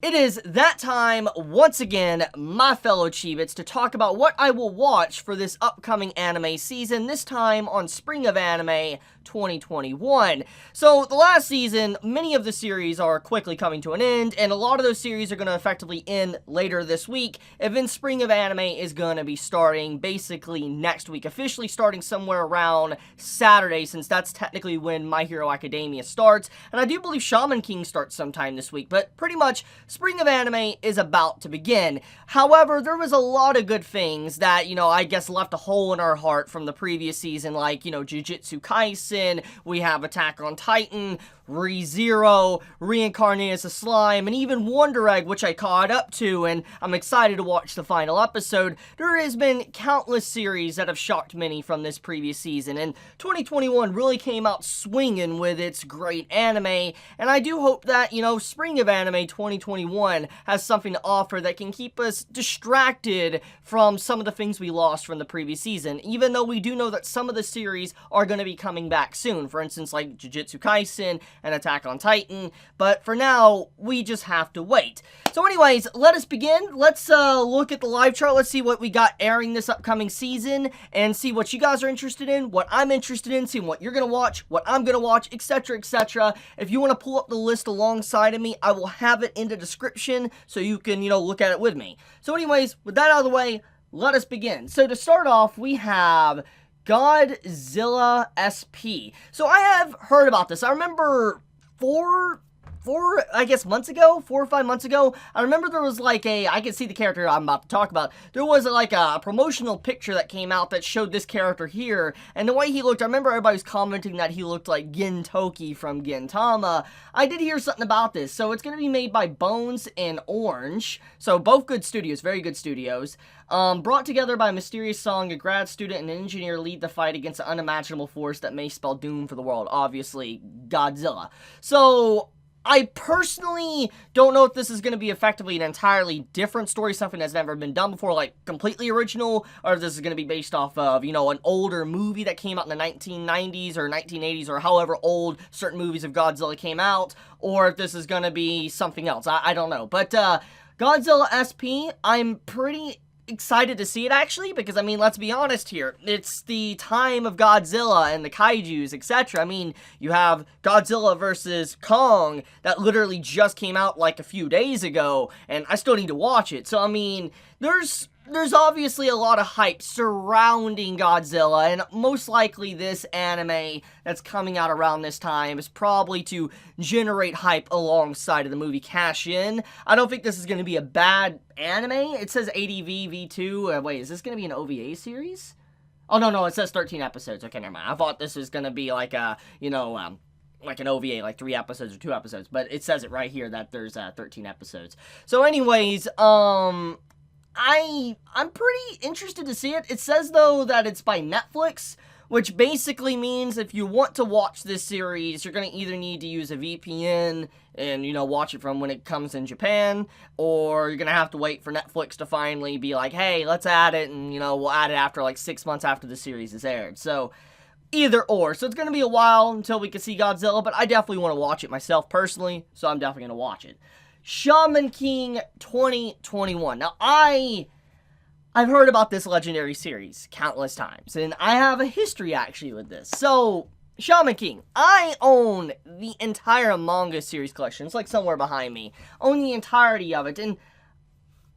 It is that time, once again, my fellow Chibits, to talk about what I will watch for this upcoming anime season, this time on Spring of Anime 2021. So, the last season, many of the series are quickly coming to an end, and a lot of those series are going to effectively end later this week, and then Spring of Anime is going to be starting basically next week, officially starting somewhere around Saturday, since that's technically when My Hero Academia starts, and I do believe Shaman King starts sometime this week, but pretty much Spring of Anime is about to begin. However, there was a lot of good things that, I guess left a hole in our heart from the previous season, like, Jujutsu Kaisen, we have Attack on Titan, ReZero, Reincarnated as a Slime, and even Wonder Egg, which I caught up to, and I'm excited to watch the final episode. There has been countless series that have shocked many from this previous season, and 2021 really came out swinging with its great anime, and I do hope that, Spring of Anime 2021 has something to offer that can keep us distracted from some of the things we lost from the previous season, even though we do know that some of the series are going to be coming back soon, for instance, like Jujutsu Kaisen and Attack on Titan, but for now, we just have to wait. So anyways, let us begin. Let's look at the live chart. Let's see what we got airing this upcoming season, and see what you guys are interested in, what I'm interested in, see what you're gonna watch, what I'm gonna watch, etc, etc. If you want to pull up the list alongside of me, I will have it in the description, so you can, look at it with me. So anyways, with that out of the way, let us begin. So to start off, we have Godzilla SP. So I have heard about this. I remember four months ago, 4 or 5 months ago, I remember there was like I can see the character I'm about to talk about. There was like a promotional picture that came out that showed this character here, and the way he looked, I remember everybody was commenting that he looked like Gintoki from Gintama. I did hear something about this. So it's going to be made by Bones and Orange, so both good studios, very good studios. Brought together by a mysterious song, a grad student and an engineer lead the fight against an unimaginable force that may spell doom for the world, obviously Godzilla. So I personally don't know if this is going to be effectively an entirely different story, something that's never been done before, like completely original, or if this is going to be based off of, an older movie that came out in the 1990s or 1980s, or however old certain movies of Godzilla came out, or if this is going to be something else. I don't know. But Godzilla SP, I'm pretty excited to see it, actually, because, let's be honest here, it's the time of Godzilla and the kaijus, etc. You have Godzilla versus Kong that literally just came out like a few days ago, and I still need to watch it. So, there's obviously a lot of hype surrounding Godzilla, and most likely this anime that's coming out around this time is probably to generate hype alongside of the movie Cash-In. I don't think this is going to be a bad anime. It says ADV V2. Wait, is this going to be an OVA series? Oh, no, it says 13 episodes. Okay, never mind. I thought this was going to be like a, like an OVA, like 3 episodes or 2 episodes, but it says it right here that there's 13 episodes. So anyways, I'm pretty interested to see it. It says, though, that it's by Netflix, which basically means if you want to watch this series, you're going to either need to use a VPN and, watch it from when it comes in Japan, or you're going to have to wait for Netflix to finally be like, hey, let's add it, and, we'll add it after like 6 months after the series is aired. So either or. So it's going to be a while until we can see Godzilla, but I definitely want to watch it myself personally, so I'm definitely going to watch it. Shaman King 2021. Now, I've heard about this legendary series countless times, and I have a history, actually, with this. So, Shaman King. I own the entire manga series collection. It's like somewhere behind me. Own the entirety of it, and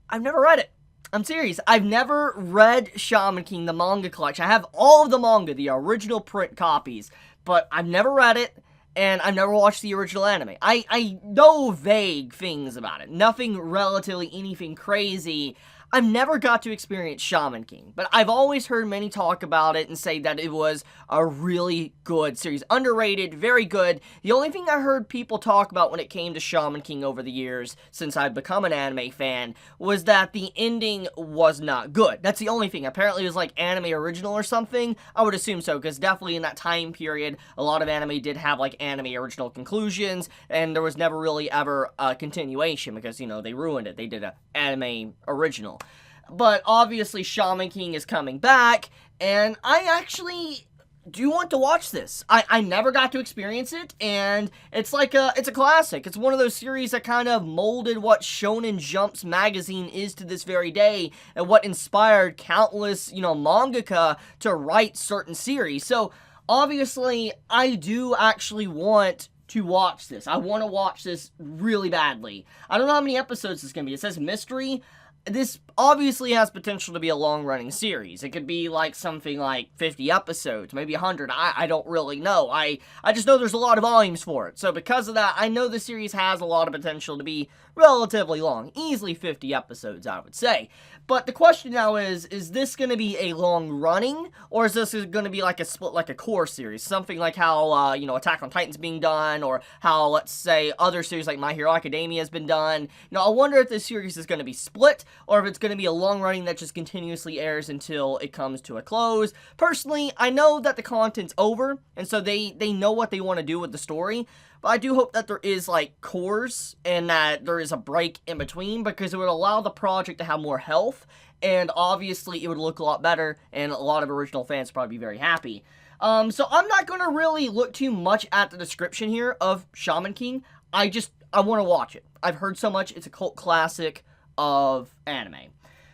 I've never read it. I'm serious. I've never read Shaman King, the manga collection. I have all of the manga, the original print copies, but I've never read it. And I've never watched the original anime. I know vague things about it. Nothing relatively anything crazy. I've never got to experience Shaman King, but I've always heard many talk about it and say that it was a really good series. Underrated, very good. The only thing I heard people talk about when it came to Shaman King over the years, since I've become an anime fan, was that the ending was not good. That's the only thing. Apparently it was like anime original or something. I would assume so, because definitely in that time period, a lot of anime did have like anime original conclusions, and there was never really ever a continuation, because, they ruined it. They did an anime original. But obviously Shaman King is coming back, and I actually do want to watch this. I never got to experience it, and it's a classic. It's one of those series that kind of molded what Shonen Jump's magazine is to this very day, and what inspired countless, mangaka to write certain series. So, obviously, I do actually want to watch this. I want to watch this really badly. I don't know how many episodes it's going to be. It says mystery. This obviously has potential to be a long-running series. It could be like something like 50 episodes, maybe 100. I don't really know. I just know there's a lot of volumes for it. So because of that, I know the series has a lot of potential to be relatively long. Easily 50 episodes, I would say. But the question now is this going to be a long-running, or is this going to be like a split, like a core series? Something like how, Attack on Titan's being done, or how, let's say, other series like My Hero Academia has been done. I wonder if this series is going to be split, or if it's going to be a long-running that just continuously airs until it comes to a close. Personally, I know that the content's over, and so they know what they want to do with the story, but I do hope that there is, cores, and that there is a break in between, because it would allow the project to have more health, and obviously it would look a lot better, and a lot of original fans would probably be very happy. So I'm not going to really look too much at the description here of Shaman King. I want to watch it. I've heard so much. It's a cult classic of anime.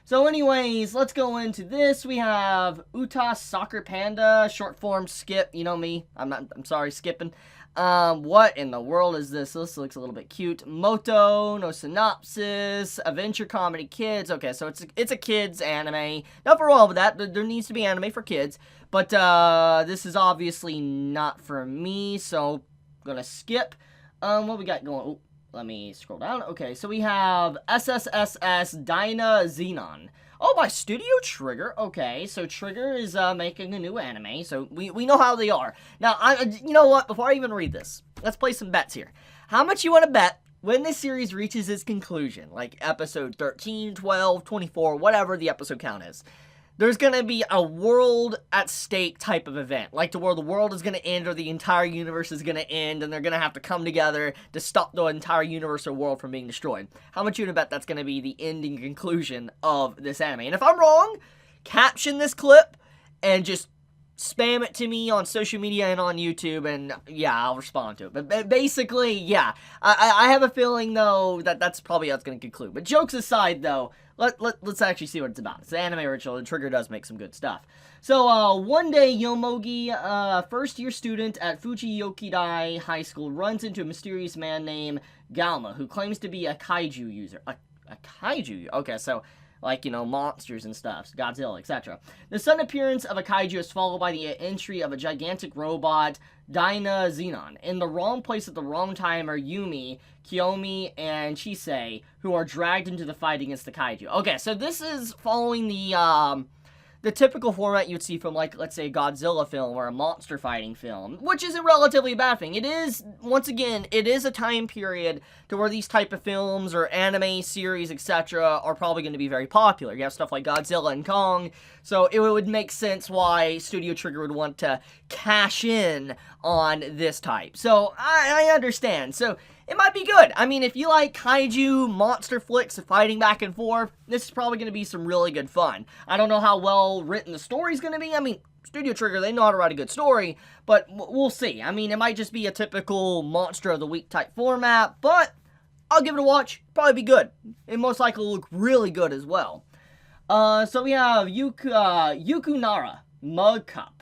So anyways, let's go into this. We have Uta Soccer Panda, short form Skip. You know me. I'm sorry, skipping. What in the world is this? This looks a little bit cute. Moto, no synopsis, adventure comedy kids. Okay, so it's a kids anime. Nothing wrong with that. There needs to be anime for kids. But, this is obviously not for me, so I'm gonna skip. What we got going? Oh, let me scroll down. Okay, so we have SSSS Dyna Xenon. Oh, by Studio Trigger. Okay, so Trigger is making a new anime, so we know how they are. Now, you know what? Before I even read this, let's play some bets here. How much you want to bet when this series reaches its conclusion? Like episode 13, 12, 24, whatever the episode count is. There's going to be a world at stake type of event, like to where the world is going to end or the entire universe is going to end, and they're going to have to come together to stop the entire universe or world from being destroyed. How much you gonna bet that's going to be the ending conclusion of this anime? And if I'm wrong, caption this clip and just spam it to me on social media and on YouTube, and yeah, I'll respond to it. But basically, yeah, I have a feeling, though, that that's probably how it's going to conclude. But jokes aside, though, let's actually see what it's about. It's an anime original, and Trigger does make some good stuff. So, one day, Yomogi, first-year student at Fujiyokidai High School, runs into a mysterious man named Galma, who claims to be a kaiju user. A kaiju? Okay, so monsters and stuff, Godzilla, etc. The sudden appearance of a kaiju is followed by the entry of a gigantic robot, Dyna Xenon. In the wrong place at the wrong time are Yumi, Kiyomi, and Chisei, who are dragged into the fight against the kaiju. Okay, so this is following the typical format you'd see from, let's say, a Godzilla film or a monster fighting film, which is a relatively bad thing. It is, once again, it is a time period to where these type of films or anime series, etc., are probably going to be very popular. You have stuff like Godzilla and Kong, so it would make sense why Studio Trigger would want to cash in on this type. So, I understand. So, it might be good. I mean, if you like kaiju monster flicks fighting back and forth, this is probably going to be some really good fun. I don't know how well written the story's going to be. I mean, Studio Trigger, they know how to write a good story, but we'll see. I mean, it might just be a typical Monster of the Week type format, but I'll give it a watch. Probably be good. It most likely will look really good as well. So we have Yukunara Mug Cup.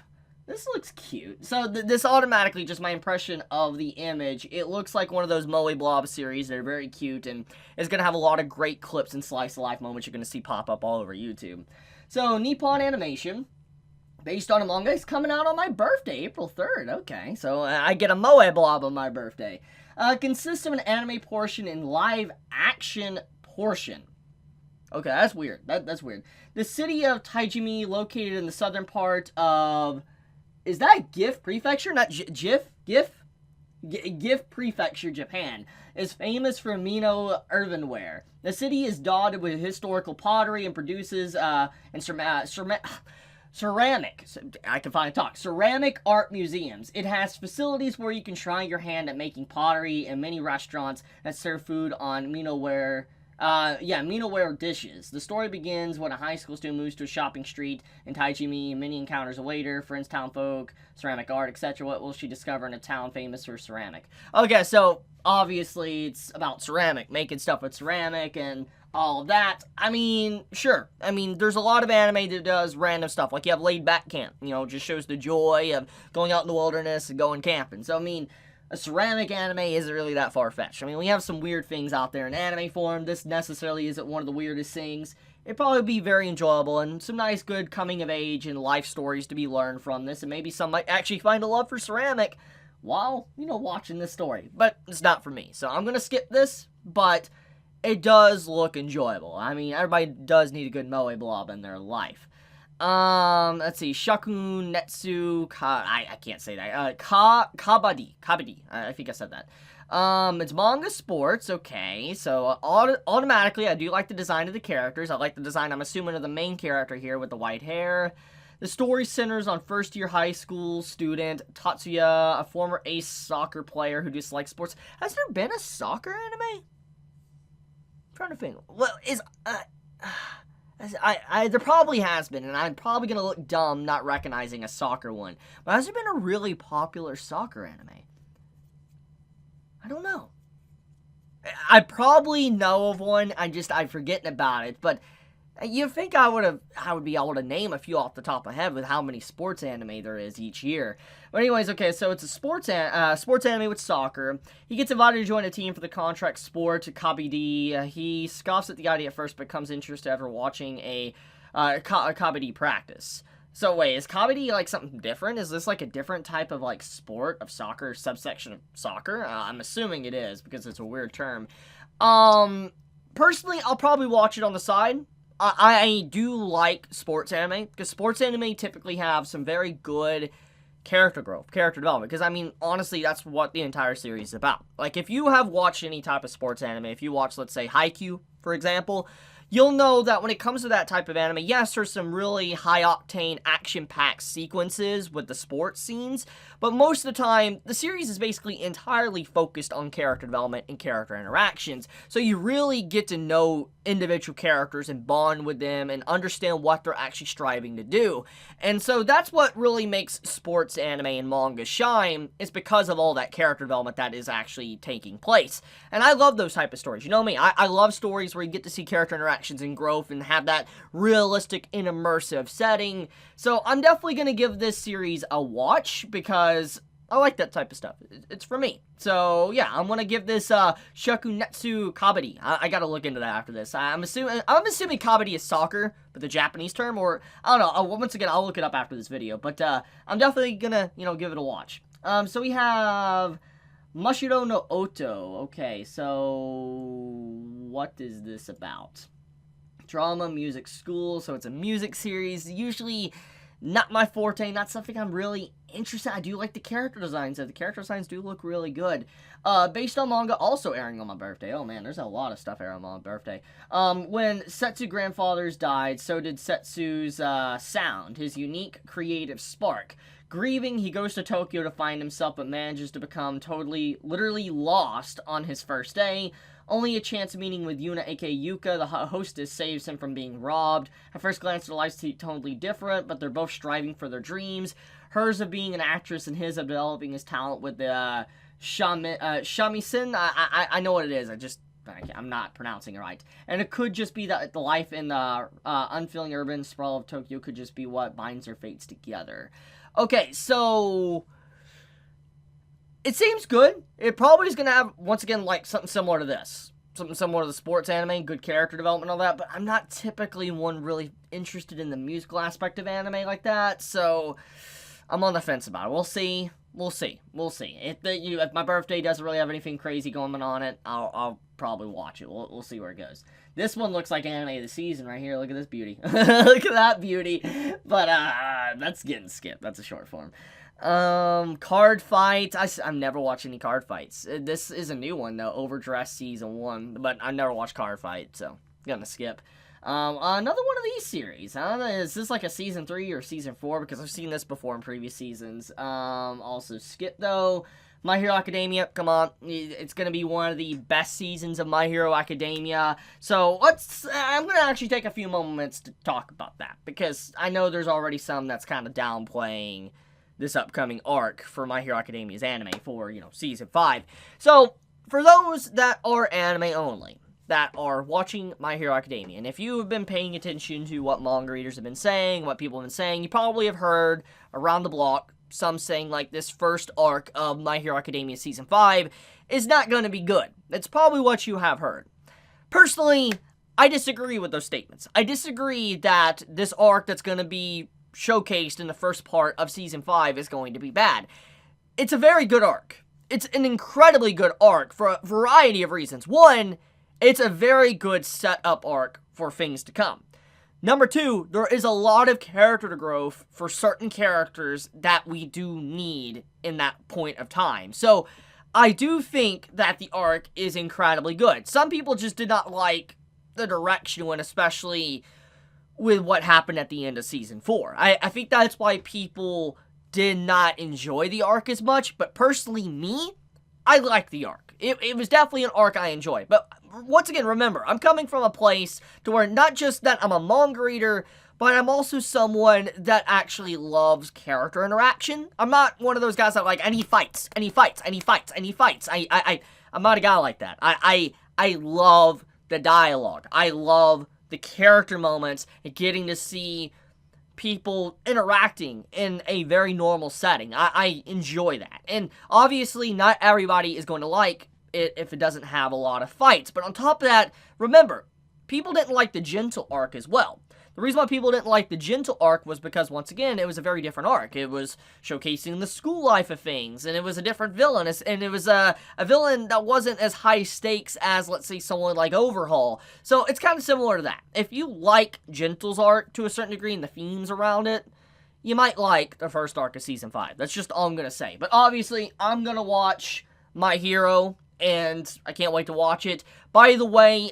This looks cute. So this automatically, just my impression of the image, it looks like one of those Moe Blob series. They're very cute, and it's going to have a lot of great clips and slice-of-life moments you're going to see pop up all over YouTube. So, Nippon Animation, based on a manga, is coming out on my birthday, April 3rd. Okay, so I get a Moe Blob on my birthday. Consists of an anime portion and live-action portion. Okay, that's weird. That's weird. The city of Taijimi, located in the southern part of... Is that GIF Prefecture? Not GIF? GIF Prefecture, Japan, is famous for Mino earthenware. The city is dotted with historical pottery and produces ceramic. I can finally talk. Ceramic art museums. It has facilities where you can try your hand at making pottery and many restaurants that serve food on Minoware Yeah, Minoware dishes. The story begins when a high school student moves to a shopping street in Taijimi. Minnie encounters a waiter, friends, townfolk, ceramic art, etc. What will she discover in a town famous for ceramic? Okay, so obviously it's about ceramic, making stuff with ceramic and all of that. I mean, sure. I mean, there's a lot of anime that does random stuff. Like you have Laid Back Camp, just shows the joy of going out in the wilderness and going camping. So, I mean, a ceramic anime isn't really that far-fetched. I mean, we have some weird things out there in anime form. This necessarily isn't one of the weirdest things. It'd probably be very enjoyable and some nice, good coming-of-age and life stories to be learned from this. And maybe some might actually find a love for ceramic while, watching this story. But it's not for me. So I'm going to skip this, but it does look enjoyable. I mean, everybody does need a good moe blob in their life. Let's see, Shaku Netsu, I can't say that, Kabaddi, I think I said that. It's manga sports, okay, so automatically, I do like the design of the characters. I like the design, I'm assuming, of the main character here with the white hair. The story centers on first-year high school student Tatsuya, a former ace soccer player who dislikes sports. Has there been a soccer anime? I'm trying to think. Well, there probably has been, and I'm probably going to look dumb not recognizing a soccer one. But has there been a really popular soccer anime? I don't know. I probably know of one, I'm forgetting about it, but you'd think I would be able to name a few off the top of my head with how many sports anime there is each year. But anyways, okay, so it's a sports anime with soccer. He gets invited to join a team for the contract sport, Kabaddi. He scoffs at the idea at first, but becomes interested after watching a Kabaddi practice. So wait, is Kabaddi like something different? Is this like a different type of like sport of soccer, subsection of soccer? I'm assuming it is because it's a weird term. Personally, I'll probably watch it on the side. I do like sports anime, because sports anime typically have some very good character growth, character development, because, I mean, honestly, that's what the entire series is about. Like, if you have watched any type of sports anime, if you watch, let's say, Haikyuu, for example, you'll know that when it comes to that type of anime, yes, there's some really high-octane, action-packed sequences with the sports scenes, but most of the time, the series is basically entirely focused on character development and character interactions, so you really get to know individual characters and bond with them and understand what they're actually striving to do. And so that's what really makes sports anime and manga shine, is because of all that character development that is actually taking place. And I love those type of stories. You know me, I love stories where you get to see character interactions and growth and have that realistic and immersive setting. So I'm definitely going to give this series a watch because I like that type of stuff. It's for me. So, yeah, I'm going to give this Shakunetsu Kabaddi. I got to look into that after this. I'm assuming Kabaddi is soccer, but the Japanese term, or I don't know. Once again, I'll look it up after this video, but I'm definitely going to, give it a watch. So we have Mashiro no Oto. Okay, so what is this about? Drama, music, school. So it's a music series. Usually not my forte, not something I'm really interested in. I do like the character designs. The character designs do look really good. Based on manga, also airing on my birthday. Oh man, there's a lot of stuff airing on my birthday. When Setsu's grandfathers died, so did Setsu's sound, his unique creative spark. Grieving, he goes to Tokyo to find himself, but manages to become literally lost on his first day. Only a chance meeting with Yuna, aka Yuka, the hostess, saves him from being robbed. At first glance, their lives totally different, but they're both striving for their dreams. Hers of being an actress and his of developing his talent with the shamisen. I know what it is, I'm not pronouncing it right. And it could just be that the life in the unfeeling urban sprawl of Tokyo could just be what binds their fates together. Okay, so it seems good. It probably is going to have, once again, like, something similar to this. Something similar to the sports anime, good character development and all that, but I'm not typically one really interested in the musical aspect of anime like that, so I'm on the fence about it. We'll see. We'll see. If my birthday doesn't really have anything crazy going on it, I'll probably watch it. We'll see where it goes. This one looks like anime of the season right here. Look at this beauty. Look at that beauty. But, that's getting skipped. That's a short form. Card fights. I'm never watching any card fights. This is a new one, though. Overdress Season 1. But I never watched card fight, so gonna skip. Another one of these series. I don't know, is this like a Season 3 or Season 4? Because I've seen this before in previous seasons. Also skip, though. My Hero Academia, come on, it's going to be one of the best seasons of My Hero Academia. So I'm going to actually take a few moments to talk about that, because I know there's already some that's kind of downplaying this upcoming arc for My Hero Academia's anime for, Season 5. So, for those that are anime only, that are watching My Hero Academia, and if you have been paying attention to what manga readers have been saying, what people have been saying, you probably have heard around the block some saying, like, this first arc of My Hero Academia Season 5 is not going to be good. That's probably what you have heard. Personally, I disagree with those statements. I disagree that this arc that's going to be showcased in the first part of Season 5 is going to be bad. It's a very good arc. It's an incredibly good arc for a variety of reasons. One, it's a very good setup arc for things to come. Number two, there is a lot of character growth for certain characters that we do need in that point of time. So, I do think that the arc is incredibly good. Some people just did not like the direction when, especially with what happened at the end of Season 4. I think that's why people did not enjoy the arc as much, but personally, me, I like the arc. It was definitely an arc I enjoyed. But once again, remember, I'm coming from a place to where not just that I'm a manga reader, but I'm also someone that actually loves character interaction. I'm not one of those guys that like, I need fights, I need fights, I need fights, I need fights. I'm not a guy like that. I love the dialogue. I love the character moments and getting to see people interacting in a very normal setting. I enjoy that. And obviously, not everybody is going to like it if it doesn't have a lot of fights. But on top of that, remember, people didn't like the Gentle arc as well. The reason why people didn't like the Gentle arc was because, once again, it was a very different arc. It was showcasing the school life of things, and it was a different villain, and it was a villain that wasn't as high stakes as, let's say, someone like Overhaul. So it's kind of similar to that. If you like Gentle's arc to a certain degree and the themes around it, you might like the first arc of Season 5. That's just all I'm going to say. But obviously, I'm going to watch My Hero, and I can't wait to watch it. By the way,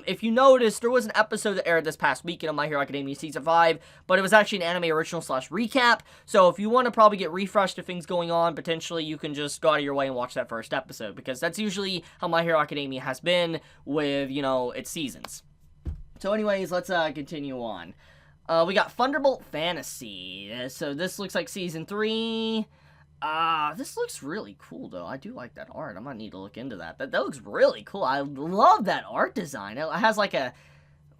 if you noticed, there was an episode that aired this past weekend on My Hero Academia Season 5, but it was actually an anime original / recap, so if you want to probably get refreshed to things going on, potentially you can just go out of your way and watch that first episode, because that's usually how My Hero Academia has been with, its seasons. So anyways, let's continue on. We got Thunderbolt Fantasy. So this looks like Season 3. This looks really cool, though. I do like that art. I might need to look into that. That looks really cool. I love that art design. It has like a...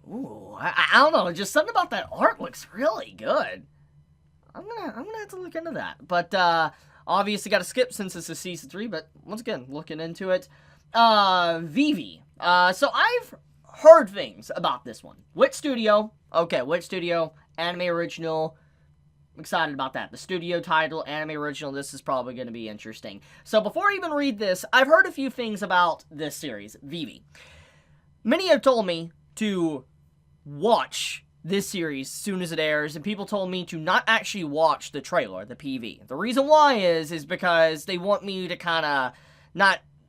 Ooh, I don't know. Just something about that art looks really good. I'm gonna have to look into that. But, obviously gotta skip since this is Season 3, but once again, looking into it. Vivi. So I've heard things about this one. Which studio? Okay, which studio? Anime original. Excited about that. The studio title, anime original, this is probably going to be interesting. So before I even read this, I've heard a few things about this series, Vivi. Many have told me to watch this series as soon as it airs, and people told me to not actually watch the trailer, the PV. The reason why is because they want me to kind of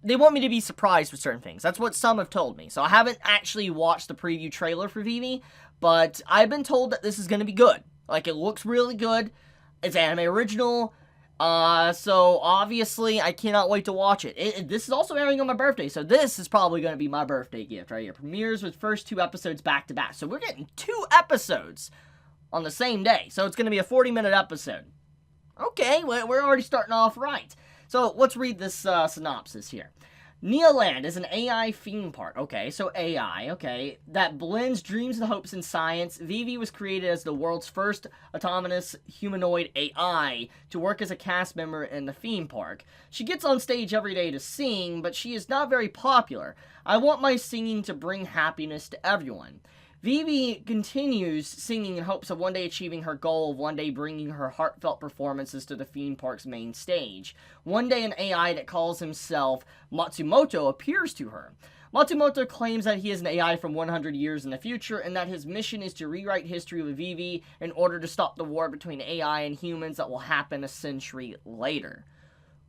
they want me to be surprised with certain things. That's what some have told me. So I haven't actually watched the preview trailer for Vivi, but I've been told that this is going to be good. Like, it looks really good. It's anime original. So obviously, I cannot wait to watch it. This is also airing on my birthday, so this is probably going to be my birthday gift right here. Premieres with first 2 episodes back to back. So we're getting 2 episodes on the same day. So it's going to be a 40-minute episode. Okay, we're already starting off right. So let's read this synopsis here. Neoland is an AI theme park. Okay, so AI, okay, that blends dreams and hopes in science. Vivi was created as the world's first autonomous humanoid AI to work as a cast member in the theme park. She gets on stage every day to sing, but she is not very popular. I want my singing to bring happiness to everyone. Vivi continues singing in hopes of one day achieving her goal of one day bringing her heartfelt performances to the theme park's main stage. One day an AI that calls himself Matsumoto appears to her. Matsumoto claims that he is an AI from 100 years in the future and that his mission is to rewrite history with Vivi in order to stop the war between AI and humans that will happen a century later.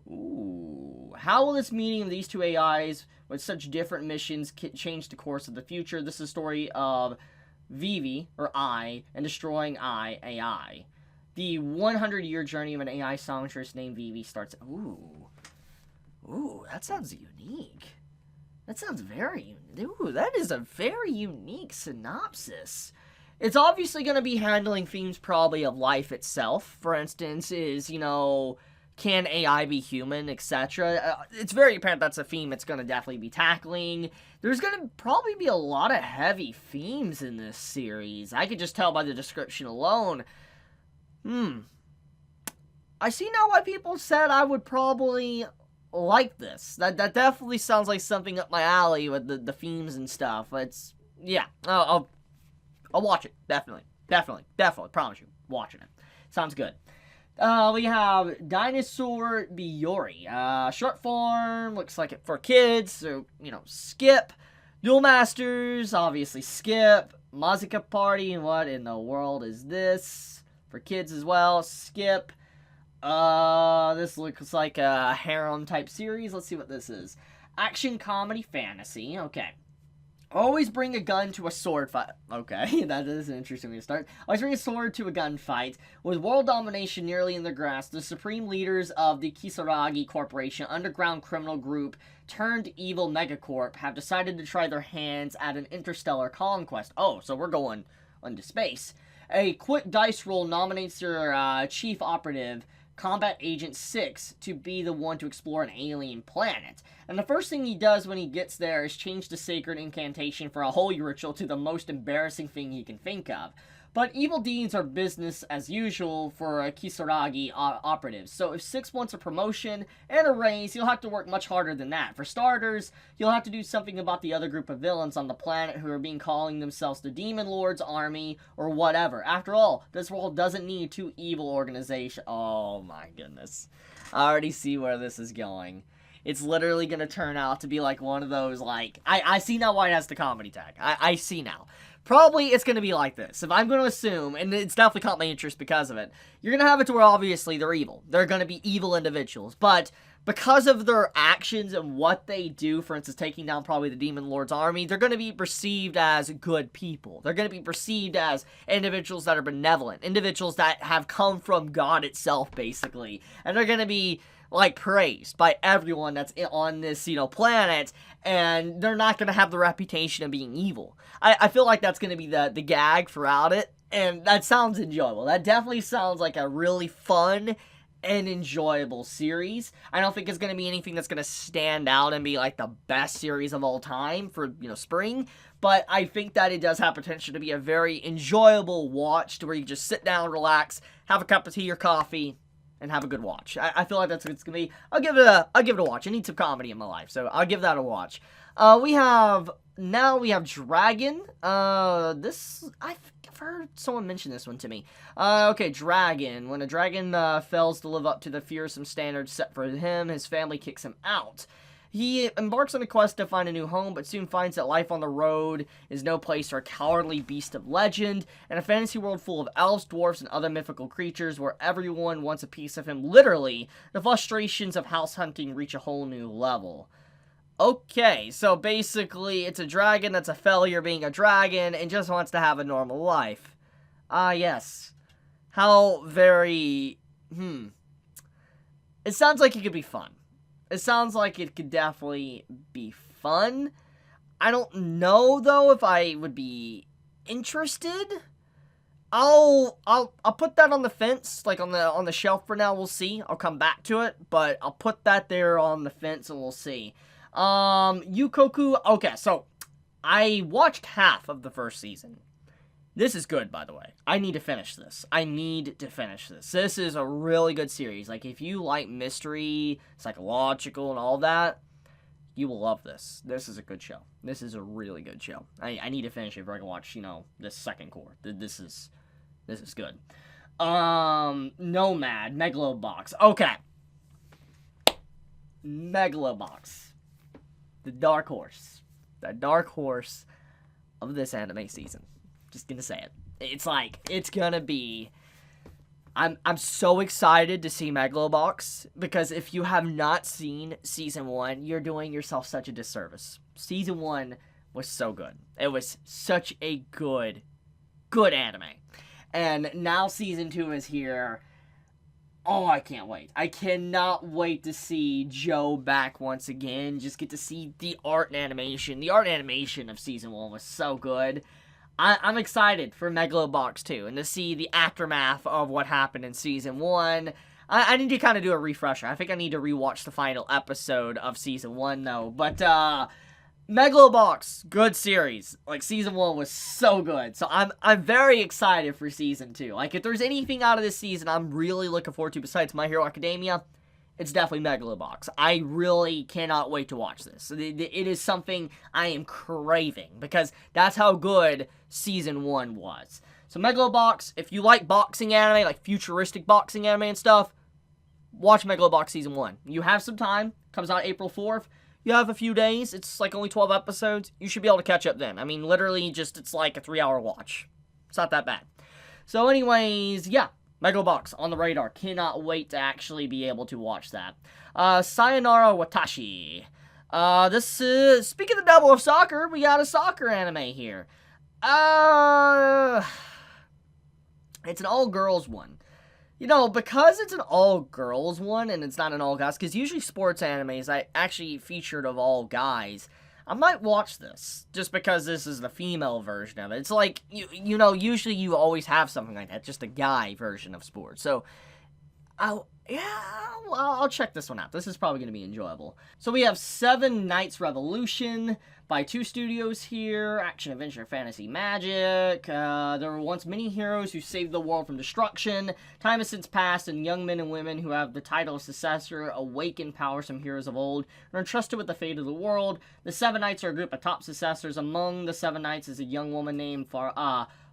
Ooh. How will this meeting of these two AIs with such different missions change the course of the future? This is a story of Vivi, or I, and destroying AI. The 100-year journey of an AI songstress named Vivi starts... Ooh. Ooh, that sounds unique. That sounds very... Ooh, that is a very unique synopsis. It's obviously going to be handling themes probably of life itself. For instance, can AI be human, etc. It's very apparent that's a theme it's going to definitely be tackling. There's going to probably be a lot of heavy themes in this series. I could just tell by the description alone. I see now why people said I would probably like this. That definitely sounds like something up my alley with the themes and stuff. Yeah, I'll watch it. Definitely. Promise you. Watching it. Sounds good. We have Dinosaur Biori. Short form, looks like it for kids, so, skip. Duel Masters, obviously skip. Mazuka Party, what in the world is this? For kids as well, skip. This looks like a harem-type series. Let's see what this is. Action, comedy, fantasy. Okay. Always bring a gun to a sword fight. Okay, that is an interesting way to start. Always bring a sword to a gunfight. With world domination nearly in their grasp, the supreme leaders of the Kisaragi Corporation, underground criminal group turned evil megacorp, have decided to try their hands at an interstellar conquest. Oh, so we're going into space. A quick dice roll nominates their chief operative, Combat Agent 6, to be the one to explore an alien planet. And the first thing he does when he gets there is change the sacred incantation for a holy ritual to the most embarrassing thing he can think of. But evil deeds are business as usual for Kisaragi operatives. So if 6 wants a promotion and a raise, you'll have to work much harder than that. For starters, you'll have to do something about the other group of villains on the planet who are calling themselves the Demon Lord's Army or whatever. After all, this world doesn't need 2 evil organizations. Oh my goodness. I already see where this is going. It's literally going to turn out to be like one of those, I see now why it has the comedy tag. I see now. Probably it's going to be like this. If I'm going to assume, and it's definitely caught my interest because of it, you're going to have it to where obviously they're evil. They're going to be evil individuals. But because of their actions and what they do, for instance, taking down probably the Demon Lord's army, they're going to be perceived as good people. They're going to be perceived as individuals that are benevolent. Individuals that have come from God itself, basically. And they're going to be praised by everyone that's on this, planet, and they're not going to have the reputation of being evil. I feel like that's going to be the gag throughout it, and that sounds enjoyable. That definitely sounds like a really fun and enjoyable series. I don't think it's going to be anything that's going to stand out and be the best series of all time for, spring, but I think that it does have potential to be a very enjoyable watch to where you just sit down, relax, have a cup of tea or coffee, and have a good watch. I feel like that's what it's gonna be. I'll give it a watch. I need some comedy in my life, so I'll give that a watch. We have Dragon. I think I've heard someone mention this one to me. Okay, Dragon. When a dragon fails to live up to the fearsome standards set for him, his family kicks him out. He embarks on a quest to find a new home, but soon finds that life on the road is no place for a cowardly beast of legend, and a fantasy world full of elves, dwarfs, and other mythical creatures where everyone wants a piece of him. Literally, the frustrations of house hunting reach a whole new level. Okay, so basically, it's a dragon that's a failure being a dragon and just wants to have a normal life. Yes. How very... It sounds like it could be fun. It sounds like it could definitely be fun. I don't know, though, if I would be interested. I'll put that on the fence, on the shelf for now. We'll see. I'll come back to it, but I'll put that there on the fence and we'll see. Yukoku. Okay, so I watched half of the first season. This is good, by the way. I need to finish this. This is a really good series. If you like mystery, psychological, and all that, you will love this. This is a good show. This is a really good show. I need to finish it before I can watch, this second core. This is good. Nomad, Megalobox. Okay. Megalobox. The dark horse. The dark horse of this anime season. Just gonna say it. It's gonna be... I'm so excited to see Megalobox, because if you have not seen Season 1, you're doing yourself such a disservice. Season 1 was so good. It was such a good anime. And now Season 2 is here. Oh, I can't wait. I cannot wait to see Joe back once again. Just get to see the art and animation. The art and animation of Season 1 was so good. I'm excited for Megalobox 2 and to see the aftermath of what happened in Season 1. I need to kind of do a refresher. I think I need to rewatch the final episode of Season 1, though. But, Megalobox, good series. Like, Season 1 was so good. So I'm very excited for Season 2. Like, if there's anything out of this season I'm really looking forward to besides My Hero Academia, it's definitely Megalobox. I really cannot wait to watch this. It is something I am craving, because that's how good Season 1 was. So Megalobox, if you like boxing anime, like futuristic boxing anime and stuff, watch Megalobox Season 1. You have some time. Comes out April 4th. You have a few days. It's like only 12 episodes. You should be able to catch up then. I mean, literally just, it's like a 3-hour watch. It's not that bad. So anyways, yeah. Megalobox on the radar. Cannot wait to actually be able to watch that. Sayonara Watashi. This is, speaking of Double of Soccer, we got a soccer anime here. It's an all-girls one. You know, because it's an all-girls one, and it's not an all-guys, because usually sports animes I actually featured of all guys, I might watch this, just because this is the female version of it. It's like, you know, usually you always have something like that, just a guy version of sports. So, I'll check this one out. This is probably going to be enjoyable. So we have Seven Knights Revolution by two studios here. Action, adventure, fantasy, magic. There were once many heroes who saved the world from destruction. Time has since passed, and young men and women who have the title of successor awaken powers from heroes of old and are entrusted with the fate of the world. The Seven Knights are a group of top successors. Among the Seven Knights is a young woman named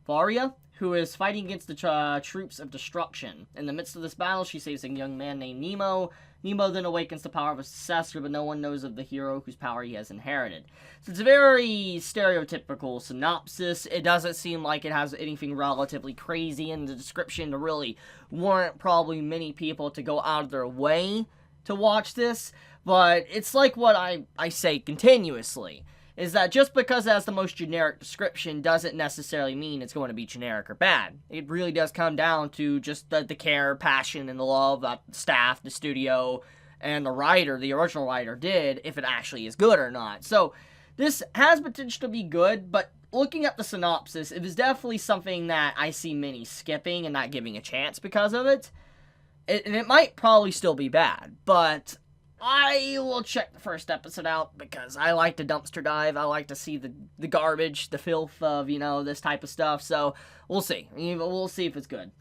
Varia, who is fighting against the troops of destruction. In the midst of this battle, she saves a young man named Nemo. Nemo then awakens the power of a successor, but no one knows of the hero whose power he has inherited. So it's a very stereotypical synopsis. It doesn't seem like it has anything relatively crazy in the description to really warrant probably many people to go out of their way to watch this. But it's like what I say continuously, is that just because it has the most generic description doesn't necessarily mean it's going to be generic or bad. It really does come down to just the care, passion, and the love that the staff, the studio, and the writer, the original writer, did, if it actually is good or not. So, this has potential to be good, but looking at the synopsis, it is definitely something that I see many skipping and not giving a chance because of it. And it might probably still be bad, but I will check the first episode out because I like to dumpster dive. I like to see the garbage, the filth of, you know, this type of stuff. So, we'll see. We'll see if it's good.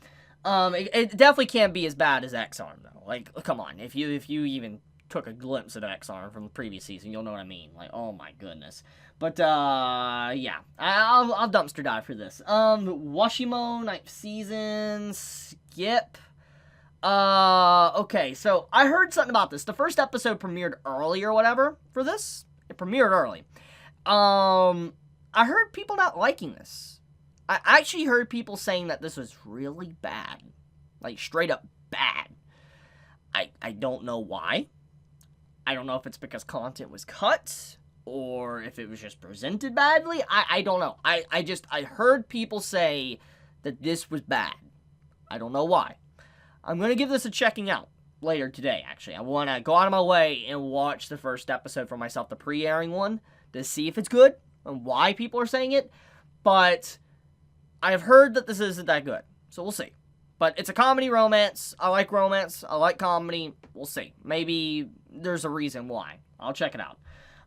It definitely can't be as bad as X-Arm, though. Like, come on. If you even took a glimpse of X-Arm from the previous season, you'll know what I mean. Like, oh my goodness. But, yeah. I'll dumpster dive for this. Washimo, 9th season, skip. Okay, so I heard something about this. The first episode premiered early or whatever for this. It premiered early. I heard people not liking this. I actually heard people saying that this was really bad. Like, straight up bad. I don't know why. I don't know if it's because content was cut, or if it was just presented badly. I don't know. I heard people say that this was bad. I don't know why. I'm going to give this a checking out later today, actually. I want to go out of my way and watch the first episode for myself, the pre-airing one, to see if it's good and why people are saying it. But I've heard that this isn't that good, so we'll see. But it's a comedy romance. I like romance. I like comedy. We'll see. Maybe there's a reason why. I'll check it out.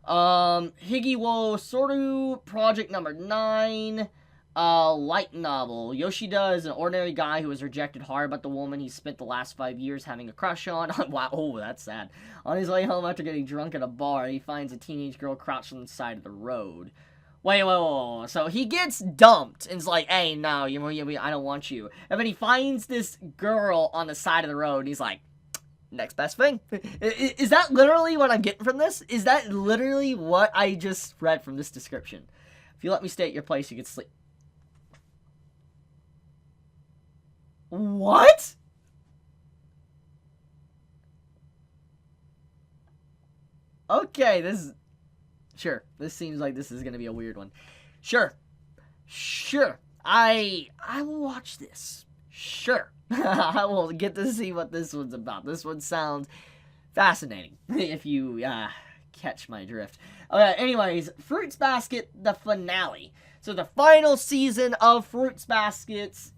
Higi wo Soru, project number 9. Light novel. Yoshida is an ordinary guy who was rejected hard by the woman he spent the last 5 years having a crush on. Wow, oh, that's sad. On his way home after getting drunk at a bar, he finds a teenage girl crouched on the side of the road. Wait. So he gets dumped and is like, hey, no, I don't want you. And then he finds this girl on the side of the road and he's like, next best thing. Is that literally what I'm getting from this? Is that literally what I just read from this description? If you let me stay at your place, you can sleep. What? Okay, sure. This seems like this is gonna be a weird one. Sure. I will watch this. Sure. I will get to see what this one's about. This one sounds fascinating, if you catch my drift. Anyways, Fruits Basket, the finale. So the final season of Fruits Baskets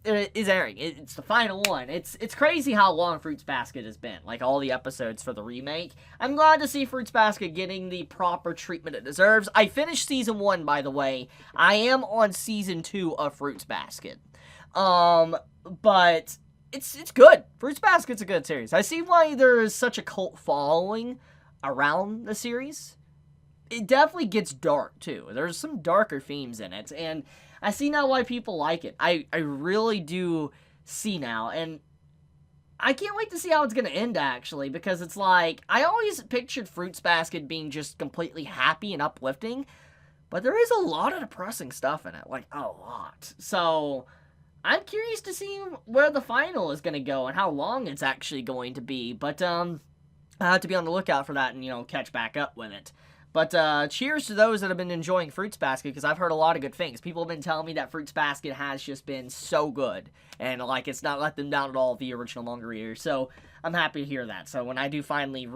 is airing. It's the final one. It's crazy how long Fruits Basket has been. Like, all the episodes for the remake. I'm glad to see Fruits Basket getting the proper treatment it deserves. I finished Season 1, by the way. I am on Season 2 of Fruits Basket. But it's good. Fruits Basket's a good series. I see why there is such a cult following around the series. It definitely gets dark, too. There's some darker themes in it, and I see now why people like it. I really do see now, and I can't wait to see how it's going to end, actually, because it's like, I always pictured Fruits Basket being just completely happy and uplifting, but there is a lot of depressing stuff in it, like, a lot. So, I'm curious to see where the final is going to go and how long it's actually going to be, but, I have to be on the lookout for that and, catch back up with it. But cheers to those that have been enjoying Fruits Basket, because I've heard a lot of good things. People have been telling me that Fruits Basket has just been so good, and like it's not let them down at all, the original manga readers. So I'm happy to hear that. So when I do finally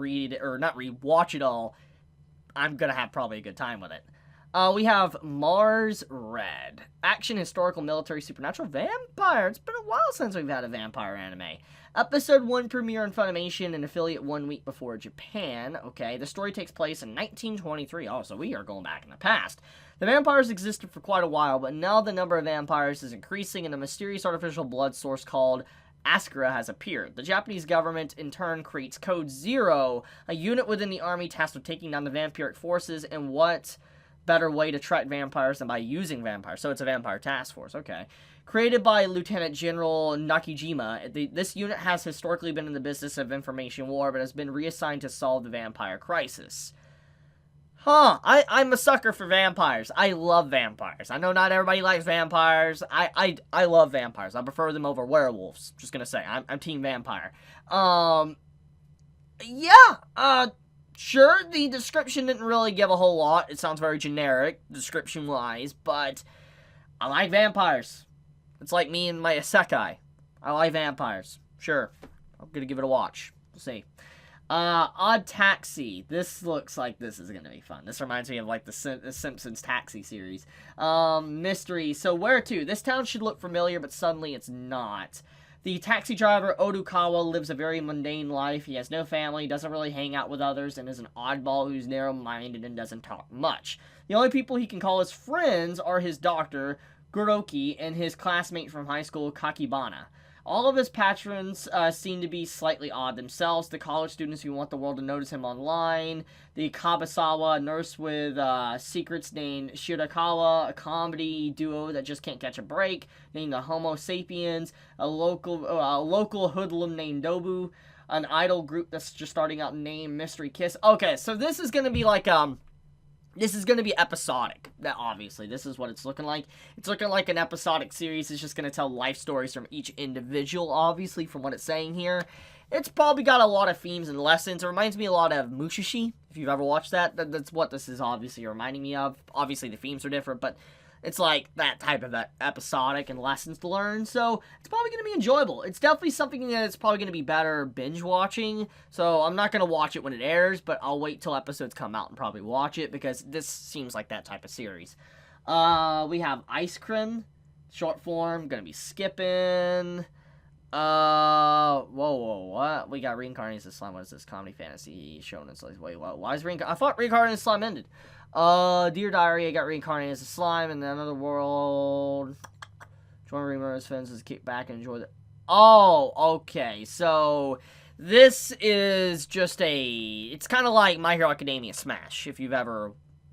watch it all, I'm gonna have probably a good time with it. We have Mars Red. Action, historical, military, supernatural, vampire. It's been a while since we've had a vampire anime. Episode 1 premiere on Funimation, an affiliate 1 week before Japan. Okay, the story takes place in 1923. Oh, so we are going back in the past. The vampires existed for quite a while, but now the number of vampires is increasing, and a mysterious artificial blood source called Ascura has appeared. The Japanese government, in turn, creates Code Zero, a unit within the army tasked with taking down the vampiric forces, and what better way to track vampires than by using vampires. So it's a vampire task force, okay. Created by Lieutenant General Nakajima, this unit has historically been in the business of information war, but has been reassigned to solve the vampire crisis. I'm a sucker for vampires. I love vampires. I know not everybody likes vampires. I love vampires. I prefer them over werewolves. Just gonna say, I'm team vampire. Sure, the description didn't really give a whole lot. It sounds very generic, description-wise, but I like vampires. It's like me and my isekai. I like vampires. Sure. I'm gonna give it a watch. We'll see. Odd Taxi. This looks like this is gonna be fun. This reminds me of, like, the Simpsons Taxi series. Mystery. So, where to? This town should look familiar, but suddenly it's not. The taxi driver, Odukawa, lives a very mundane life. He has no family, doesn't really hang out with others, and is an oddball who's narrow-minded and doesn't talk much. The only people he can call his friends are his doctor, Goroki, and his classmate from high school, Kakibana. All of his patrons seem to be slightly odd themselves. The college students who want the world to notice him online. The Kabasawa, nurse with secrets named Shirakawa. A comedy duo that just can't catch a break named the Homo Sapiens. A local hoodlum named Dobu. An idol group that's just starting out named Mystery Kiss. Okay, so this is going to be like, this is going to be episodic. Obviously, this is what it's looking like. It's looking like an episodic series. It's just going to tell life stories from each individual, obviously, from what it's saying here. It's probably got a lot of themes and lessons. It reminds me a lot of Mushishi, if you've ever watched that. That's what this is obviously reminding me of. Obviously, the themes are different, but it's like that type of episodic and lessons to learn, so it's probably going to be enjoyable. It's definitely something that's probably going to be better binge watching, so I'm not going to watch it when it airs, but I'll wait till episodes come out and probably watch it, because this seems like that type of series. We have Ice Cream, short form, going to be skipping. What? We got Reincarnated Slime. What is this? Comedy, fantasy, shonen. Wait, what? Why is Reincarnated? I thought Reincarnated Slime ended. Dear Diary, I got reincarnated as a slime in another world. Join Rimur's friends as kick back and enjoy the... Oh, okay. So, this is just it's kind of like My Hero Academia Smash, if you've ever